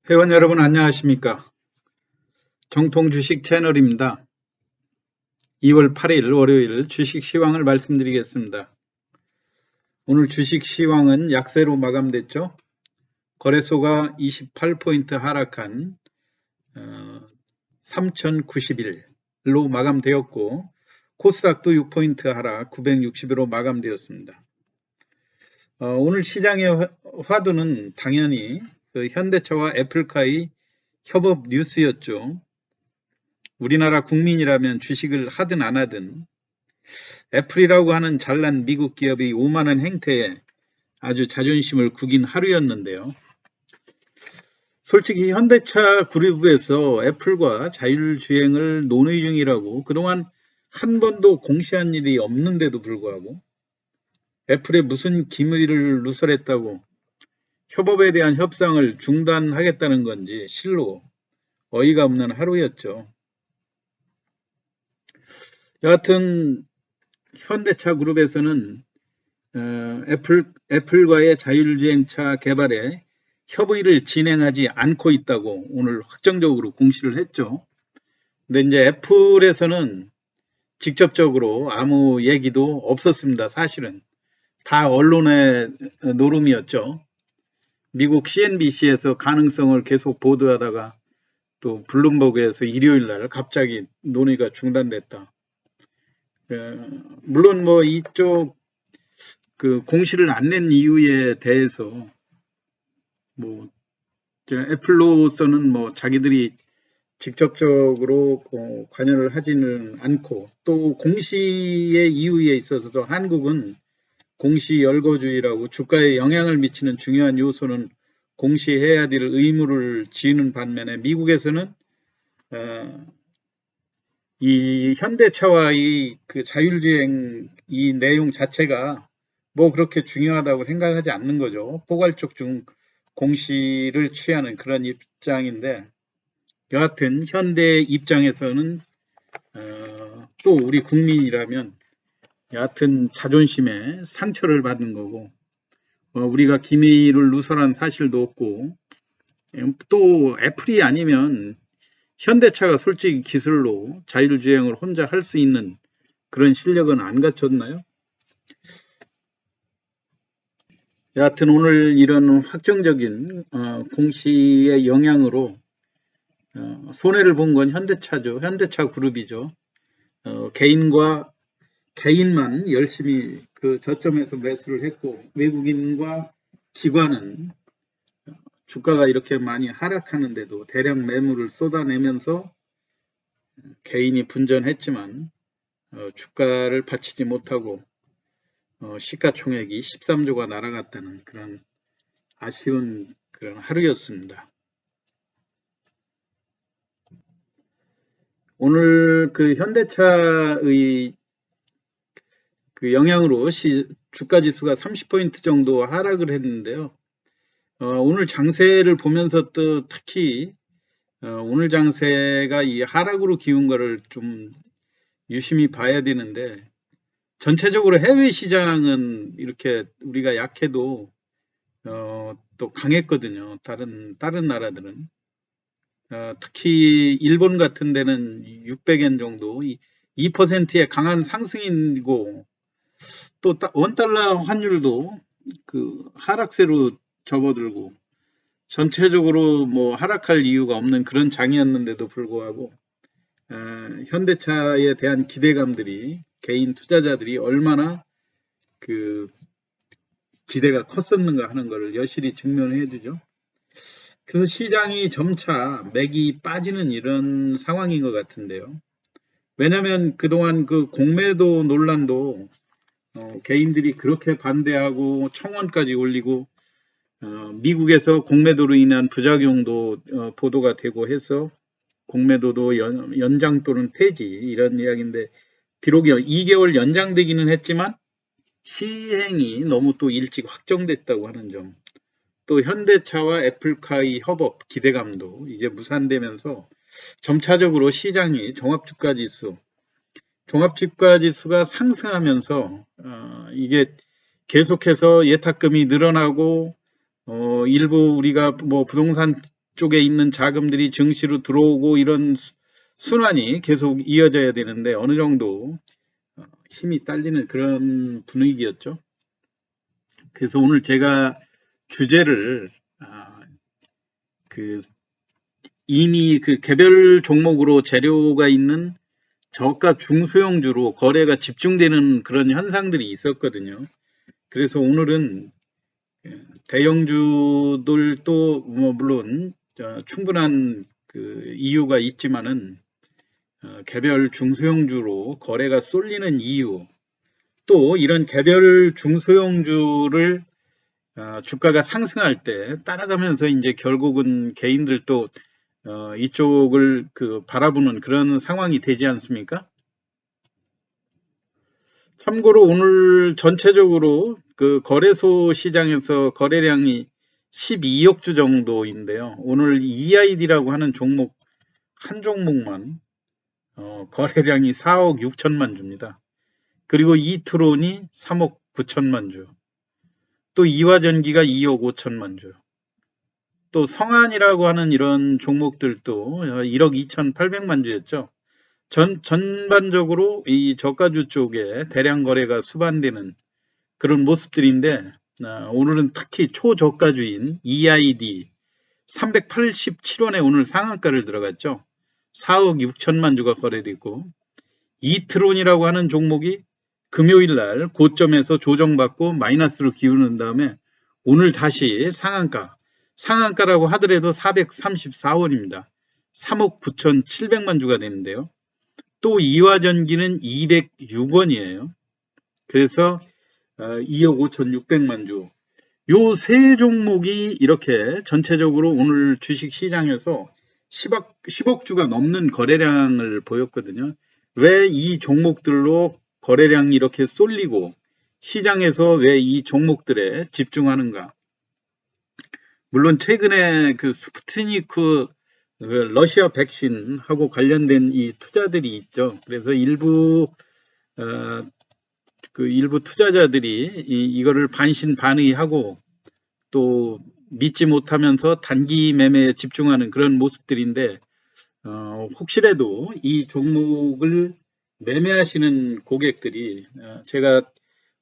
회원 여러분 안녕하십니까? 정통 주식 채널입니다. 2월 8일 월요일 주식 시황을 말씀드리겠습니다. 오늘 주식 시황은 약세로 마감됐죠. 거래소가 28포인트 하락한 3091로 마감되었고 코스닥도 6포인트 하락 960으로 마감되었습니다. 오늘 시장의 화두는 당연히 현대차와 애플카의 협업 뉴스였죠. 우리나라 국민이라면 주식을 하든 안 하든 애플이라고 하는 잘난 미국 기업의 오만한 행태에 아주 자존심을 구긴 하루였는데요. 솔직히 현대차 그룹에서 애플과 자율주행을 논의 중이라고 그동안 한 번도 공시한 일이 없는데도 불구하고 애플에 무슨 기밀을 누설했다고 협업에 대한 협상을 중단하겠다는 건지 실로 어이가 없는 하루였죠. 여하튼 현대차 그룹에서는 애플과의 자율주행차 개발에 협의를 진행하지 않고 있다고 오늘 확정적으로 공시를 했죠. 근데 이제 애플에서는 직접적으로 아무 얘기도 없었습니다. 사실은 다 언론의 노름이었죠. 미국 CNBC에서 가능성을 계속 보도하다가 또 블룸버그에서 일요일 날 갑자기 논의가 중단됐다. 물론 뭐 이쪽 그 공시를 안 낸 이유에 대해서 뭐 애플로서는 뭐 자기들이 직접적으로 관여를 하지는 않고 또 공시의 이유에 있어서도 한국은 공시 열거주의라고 주가에 영향을 미치는 중요한 요소는 공시해야 될 의무를 지는 반면에 미국에서는 이 현대차와의 그 자율주행 이 내용 자체가 뭐 그렇게 중요하다고 생각하지 않는 거죠. 포괄적 중 공시를 취하는 그런 입장인데 여하튼 현대 입장에서는 또 우리 국민이라면 여하튼 자존심에 상처를 받는 거고 우리가 기밀을 누설한 사실도 없고 또 애플이 아니면 현대차가 솔직히 기술로 자율주행을 혼자 할 수 있는 그런 실력은 안 갖췄나요? 여하튼 오늘 이런 확정적인 공시의 영향으로 손해를 본 건 현대차죠. 현대차 그룹이죠. 개인만 열심히 그 저점에서 매수를 했고 외국인과 기관은 주가가 이렇게 많이 하락하는데도 대량 매물을 쏟아내면서 개인이 분전했지만 주가를 받치지 못하고 시가총액이 13조가 날아갔다는 그런 아쉬운 그런 하루였습니다. 오늘 그 현대차의 그 영향으로 주가 지수가 30포인트 정도 하락을 했는데요. 오늘 장세를 보면서 또 특히 오늘 장세가 이 하락으로 기운 거를 좀 유심히 봐야 되는데 전체적으로 해외 시장은 이렇게 우리가 약해도 또 강했거든요. 다른 나라들은 특히 일본 같은 데는 600엔 정도 2%의 강한 상승이고 또 원달러 환율도 그 하락세로 접어들고 전체적으로 뭐 하락할 이유가 없는 그런 장이었는데도 불구하고 현대차에 대한 기대감들이 개인 투자자들이 얼마나 그 기대가 컸었는가 하는 것을 여실히 증명해 주죠. 그래서 시장이 점차 맥이 빠지는 이런 상황인 것 같은데요. 왜냐하면 그동안 그 공매도 논란도 개인들이 그렇게 반대하고 청원까지 올리고 미국에서 공매도로 인한 부작용도 보도가 되고 해서 공매도도 연장 또는 폐지 이런 이야기인데 비록 2개월 연장되기는 했지만 시행이 너무 또 일찍 확정됐다고 하는 점, 또 현대차와 애플카의 협업 기대감도 이제 무산되면서 점차적으로 시장이 종합주가지수가 상승하면서 이게 계속해서 예탁금이 늘어나고 일부 우리가 뭐 부동산 쪽에 있는 자금들이 증시로 들어오고 이런 순환이 계속 이어져야 되는데 어느 정도 힘이 딸리는 그런 분위기였죠. 그래서 오늘 제가 주제를 이미 그 개별 종목으로 재료가 있는 저가 중소형주로 거래가 집중되는 그런 현상들이 있었거든요. 그래서 오늘은 대형주들도 뭐 물론 충분한 그 이유가 있지만은 개별 중소형주로 거래가 쏠리는 이유, 또 이런 개별 중소형주를 주가가 상승할 때 따라가면서 이제 결국은 개인들도 이쪽을 바라보는 그런 상황이 되지 않습니까? 참고로 오늘 전체적으로 그 거래소 시장에서 거래량이 12억 주 정도인데요. 오늘 EID라고 하는 종목 한 종목만 거래량이 4억 6천만 주입니다. 그리고 이트론이 3억 9천만 주, 또 이화전기가 2억 5천만 주, 또 성안이라고 하는 이런 종목들도 1억 2,800만 주였죠. 전반적으로 이 저가주 쪽에 대량 거래가 수반되는 그런 모습들인데 오늘은 특히 초저가주인 EID 387원에 오늘 상한가를 들어갔죠. 4억 6천만 주가 거래됐고, 이트론이라고 하는 종목이 금요일 날 고점에서 조정받고 마이너스로 기우는 다음에 오늘 다시 상한가라고 하더라도 434원입니다. 3억 9,700만 주가 되는데요. 또 이화전기는 206원이에요. 그래서 2억 5,600만 주. 요 세 종목이 이렇게 전체적으로 오늘 주식시장에서 10억 주가 넘는 거래량을 보였거든요. 왜 이 종목들로 거래량이 이렇게 쏠리고 시장에서 왜 이 종목들에 집중하는가? 물론 최근에 그 스푸트니크 러시아 백신하고 관련된 이 투자들이 있죠. 그래서 일부 투자자들이 이거를 반신반의하고 또 믿지 못하면서 단기 매매에 집중하는 그런 모습들인데 혹시라도 이 종목을 매매하시는 고객들이 제가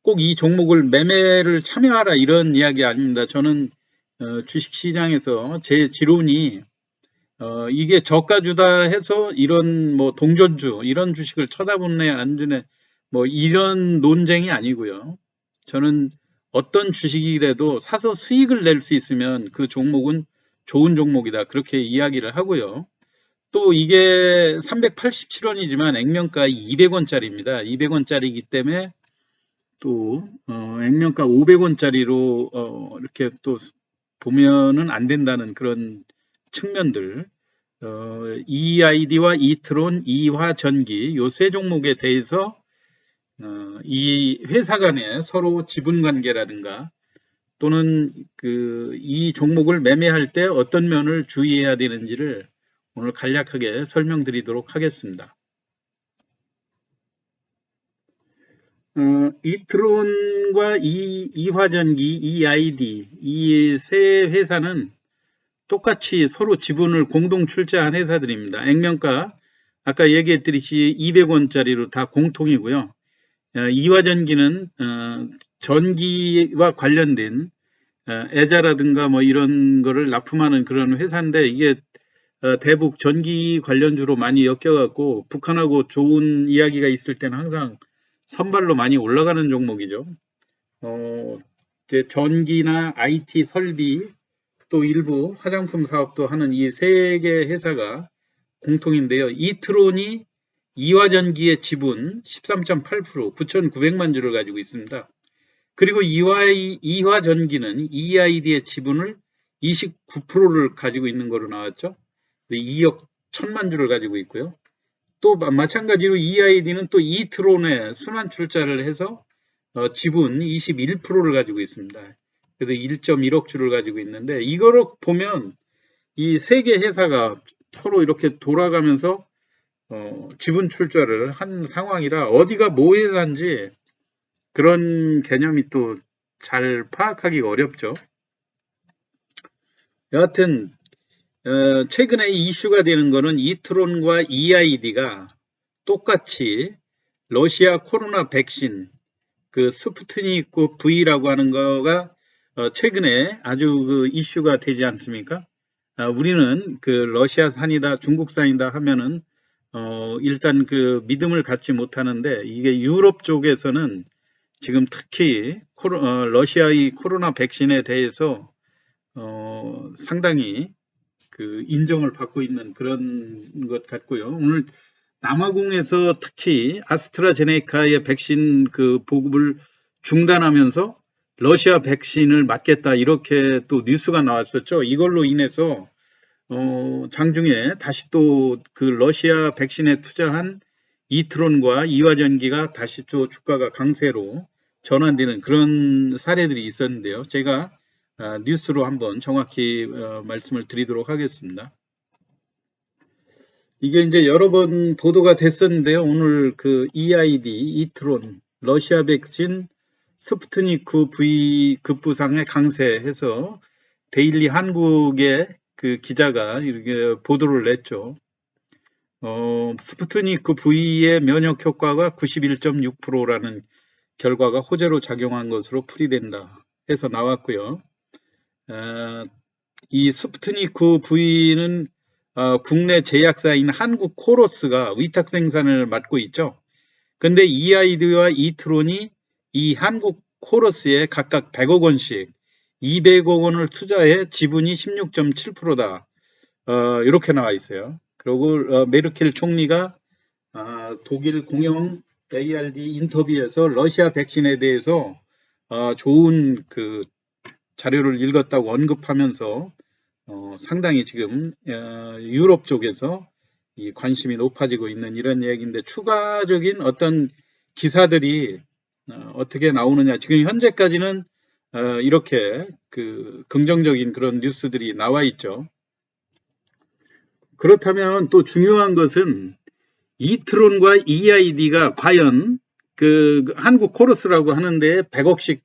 꼭 이 종목을 매매를 참여하라 이런 이야기 아닙니다. 저는 주식시장에서 제 지론이 이게 저가주다 해서 이런 뭐 동전주 이런 주식을 쳐다보네 안 주네 뭐 이런 논쟁이 아니고요. 저는 어떤 주식이라도 사서 수익을 낼 수 있으면 그 종목은 좋은 종목이다 그렇게 이야기를 하고요. 또 이게 387원이지만 액면가 200원짜리입니다. 200원짜리이기 때문에 또 액면가 500원짜리로 이렇게 또 보면은 안 된다는 그런 측면들, EID와 이트론, 이화전기 요 세 종목에 대해서 이 회사 간의 서로 지분 관계라든가 또는 이 종목을 매매할 때 어떤 면을 주의해야 되는지를 오늘 간략하게 설명드리도록 하겠습니다. 이트론과 이화전기, EID 이 세 회사는 똑같이 서로 지분을 공동 출자한 회사들입니다. 액면가 아까 얘기했듯이 200원짜리로 다 공통이고요. 이화전기는 전기와 관련된 애자라든가 뭐 이런 거를 납품하는 그런 회사인데 이게 대북 전기 관련주로 많이 엮여갖고 북한하고 좋은 이야기가 있을 때는 항상 선발로 많이 올라가는 종목이죠. 이제 전기나 IT 설비 또 일부 화장품 사업도 하는 이 세 개 회사가 공통인데요. 이트론이 이화전기의 지분 13.8% 9,900만 주를 가지고 있습니다. 그리고 이화전기는 EID의 지분을 29%를 가지고 있는 거로 나왔죠. 2억 1천만 주를 가지고 있고요. 또 마찬가지로 EID는 또 이트론에 순환 출자를 해서 지분 21%를 가지고 있습니다. 그래서 1.1억 주를 가지고 있는데 이거를 보면 이 세 개 회사가 서로 이렇게 돌아가면서 지분 출자를 한 상황이라 어디가 뭐 회사인지 그런 개념이 또 잘 파악하기가 어렵죠. 여하튼 최근에 이슈가 되는 거는 이트론과 EID가 똑같이 러시아 코로나 백신 그 스푸트니크 V라고 하는 거가 최근에 아주 그 이슈가 되지 않습니까? 우리는 그 러시아산이다, 중국산이다 하면은 일단 그 믿음을 갖지 못하는데 이게 유럽 쪽에서는 지금 특히 러시아의 코로나 백신에 대해서 상당히 그 인정을 받고 있는 그런 것 같고요. 오늘 남아공에서 특히 아스트라제네카의 백신 그 보급을 중단하면서 러시아 백신을 맞겠다 이렇게 또 뉴스가 나왔었죠. 이걸로 인해서 장중에 다시 또 그 러시아 백신에 투자한 이트론과 이화전기가 다시 또 주가가 강세로 전환되는 그런 사례들이 있었는데요. 제가 뉴스로 한번 정확히 말씀을 드리도록 하겠습니다. 이게 이제 여러 번 보도가 됐었는데요. 오늘 그 EID, 이트론, 러시아 백신 스푸트니크 V 급부상의 강세해서 데일리 한국의 그 기자가 이렇게 보도를 냈죠. 스푸트니크 V의 면역 효과가 91.6%라는 결과가 호재로 작용한 것으로 풀이된다 해서 나왔고요. 이 스푸트니크 V는 국내 제약사인 한국 코로스가 위탁 생산을 맡고 있죠. 근데 EID와 이트론이 이 한국 코러스에 각각 100억 원씩 200억 원을 투자해 지분이 16.7%다. 이렇게 나와 있어요. 그리고 메르켈 총리가 독일 공영 ARD 인터뷰에서 러시아 백신에 대해서 좋은 그 자료를 읽었다고 언급하면서 상당히 지금 유럽 쪽에서 이 관심이 높아지고 있는 이런 얘기인데 추가적인 어떤 기사들이 어떻게 나오느냐. 지금 현재까지는 이렇게 그 긍정적인 그런 뉴스들이 나와 있죠. 그렇다면 또 중요한 것은 이트론과 EID가 과연 그 한국 코러스라고 하는데 100억씩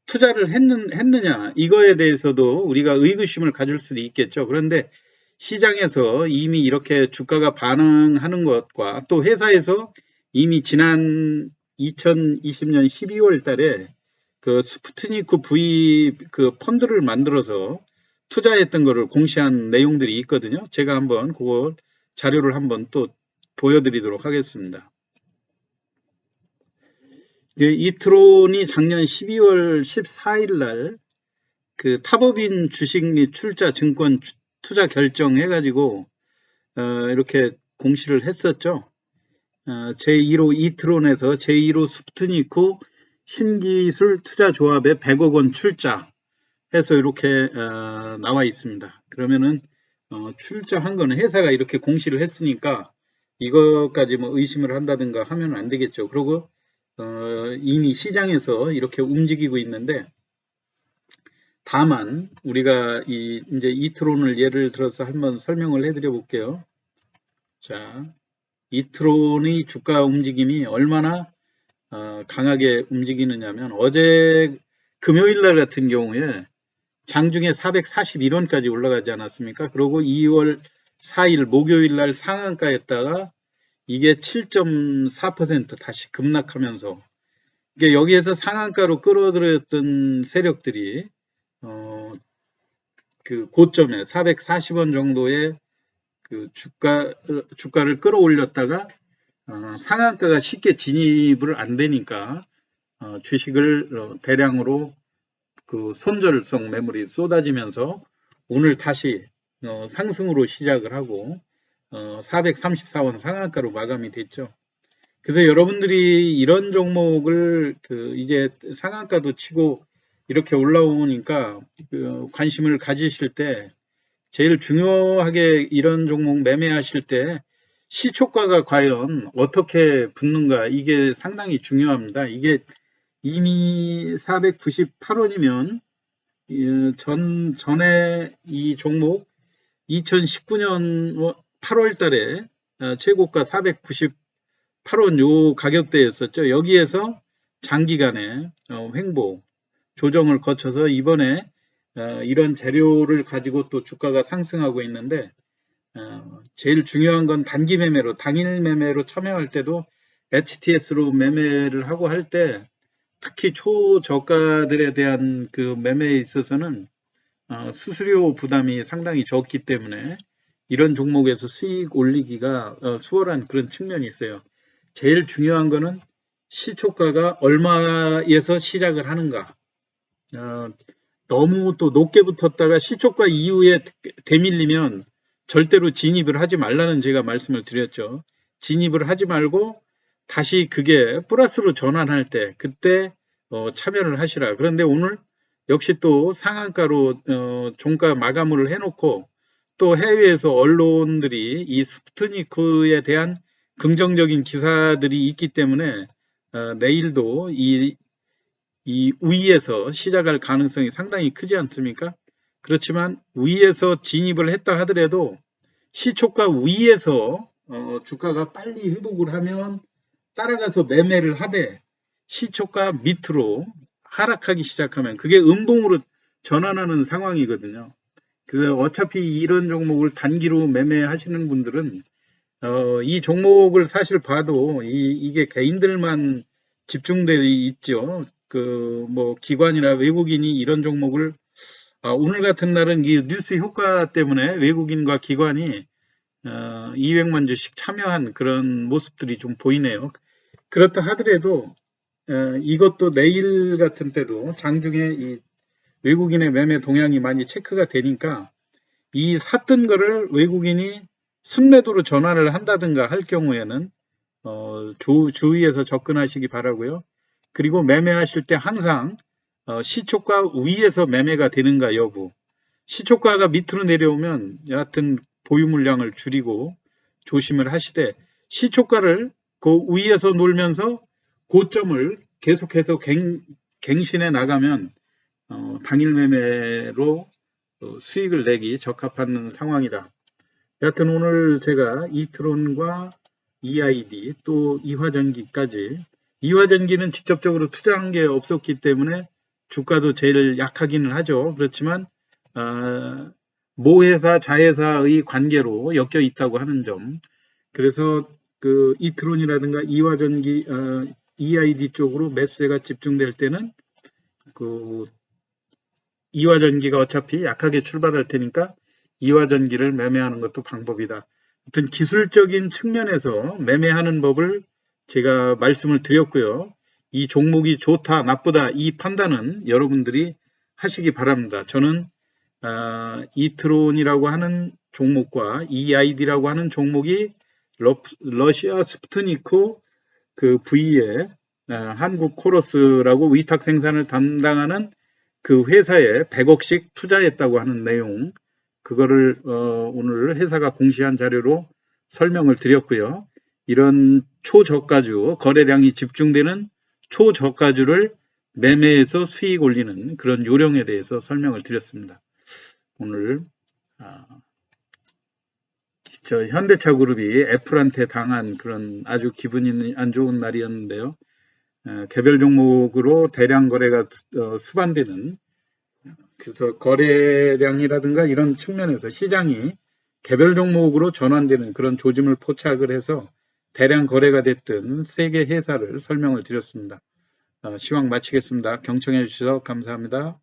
투자를 했느냐 이거에 대해서도 우리가 의구심을 가질 수도 있겠죠. 그런데 시장에서 이미 이렇게 주가가 반응하는 것과 또 회사에서 이미 지난 2020년 12월 달에 그 스푸트니크 V 그 펀드를 만들어서 투자했던 것을 공시한 내용들이 있거든요. 제가 한번 그걸 자료를 한번 또 보여드리도록 하겠습니다. 이트론이 작년 12월 14일 날 그 탑업인 주식 및 출자 증권 투자 결정해가지고 이렇게 공시를 했었죠. 제1호 이트론에서 제1호 스푸트니크 신기술 투자조합에 100억 원 출자 해서 이렇게 나와 있습니다. 그러면은 출자한 거는 회사가 이렇게 공시를 했으니까 이것까지 뭐 의심을 한다든가 하면 안 되겠죠. 그리고 이미 시장에서 이렇게 움직이고 있는데 다만 우리가 이제 이트론을 예를 들어서 한번 설명을 해드려 볼게요. 자, 이트론의 주가 움직임이 얼마나 강하게 움직이느냐면 어제 금요일 날 같은 경우에 장중에 441원까지 올라가지 않았습니까? 그리고 2월 4일 목요일 날 상한가였다가 이게 7.4% 다시 급락하면서 이게 여기에서 상한가로 끌어들였던 세력들이 그 고점에 440원 정도의 그 주가를 끌어올렸다가 상한가가 쉽게 진입을 안 되니까 주식을 대량으로 그 손절성 매물이 쏟아지면서 오늘 다시 상승으로 시작을 하고 434원 상한가로 마감이 됐죠. 그래서 여러분들이 이런 종목을 이제 상한가도 치고 이렇게 올라오니까 관심을 가지실 때 제일 중요하게 이런 종목 매매하실 때 시초가가 과연 어떻게 붙는가 이게 상당히 중요합니다. 이게 이미 498원이면 전에 이 종목 2019년 8월 달에 최고가 498원 요 가격대였었죠. 여기에서 장기간의 횡보 조정을 거쳐서 이번에 이런 재료를 가지고 또 주가가 상승하고 있는데 제일 중요한 건 단기 매매로 당일 매매로 참여할 때도 HTS로 매매를 하고 할 때 특히 초저가들에 대한 그 매매에 있어서는 수수료 부담이 상당히 적기 때문에 이런 종목에서 수익 올리기가 수월한 그런 측면이 있어요. 제일 중요한 거는 시초가가 얼마에서 시작을 하는가. 너무 또 높게 붙었다가 시초가 이후에 대밀리면 절대로 진입을 하지 말라는 제가 말씀을 드렸죠. 진입을 하지 말고 다시 그게 플러스로 전환할 때 그때 참여를 하시라. 그런데 오늘 역시 또 상한가로 종가 마감을 해놓고 또 해외에서 언론들이 이 스푸트니크에 대한 긍정적인 기사들이 있기 때문에 내일도 이 위에서 시작할 가능성이 상당히 크지 않습니까? 그렇지만 위에서 진입을 했다 하더라도 시초가 위에서 주가가 빨리 회복을 하면 따라가서 매매를 하되 시초가 밑으로 하락하기 시작하면 그게 음봉으로 전환하는 상황이거든요. 그래서 어차피 이런 종목을 단기로 매매하시는 분들은 이 종목을 사실 봐도 이게 개인들만 집중되어 있죠. 그 뭐 기관이나 외국인이 이런 종목을 오늘 같은 날은 이 뉴스 효과 때문에 외국인과 기관이 200만 주씩 참여한 그런 모습들이 좀 보이네요. 그렇다 하더라도 이것도 내일 같은 때도 장중에 이 외국인의 매매 동향이 많이 체크가 되니까 이 샀던 거를 외국인이 순매도로 전환을 한다든가 할 경우에는 주의해서 접근하시기 바라고요. 그리고 매매하실 때 항상 시초가 위에서 매매가 되는가 여부. 시초가가 밑으로 내려오면 여하튼 보유 물량을 줄이고 조심을 하시되 시초가를 그 위에서 놀면서 고점을 계속해서 갱신해 나가면 당일 매매로 수익을 내기 적합한 상황이다. 여하튼 오늘 제가 이트론과 EID 또 이화전기까지 이화전기는 직접적으로 투자한 게 없었기 때문에 주가도 제일 약하기는 하죠. 그렇지만 모회사 자회사의 관계로 엮여 있다고 하는 점. 그래서 그 이트론이라든가 이화전기 EID 쪽으로 매수세가 집중될 때는 그 이화전기가 어차피 약하게 출발할 테니까 이화전기를 매매하는 것도 방법이다. 하여튼 기술적인 측면에서 매매하는 법을 제가 말씀을 드렸고요. 이 종목이 좋다 나쁘다 이 판단은 여러분들이 하시기 바랍니다. 저는 이트론이라고 하는 종목과 EID라고 하는 종목이 러시아 스푸트니크 그 V에 한국 코러스라고 위탁 생산을 담당하는 그 회사에 100억씩 투자했다고 하는 내용, 그거를 오늘 회사가 공시한 자료로 설명을 드렸고요. 이런 초저가주, 거래량이 집중되는 초저가주를 매매해서 수익 올리는 그런 요령에 대해서 설명을 드렸습니다. 오늘 저 현대차그룹이 애플한테 당한 그런 아주 기분이 안 좋은 날이었는데요. 개별 종목으로 대량 거래가 수반되는, 그래서 거래량이라든가 이런 측면에서 시장이 개별 종목으로 전환되는 그런 조짐을 포착을 해서 대량 거래가 됐던 세 개 회사를 설명을 드렸습니다. 시황 마치겠습니다. 경청해 주셔서 감사합니다.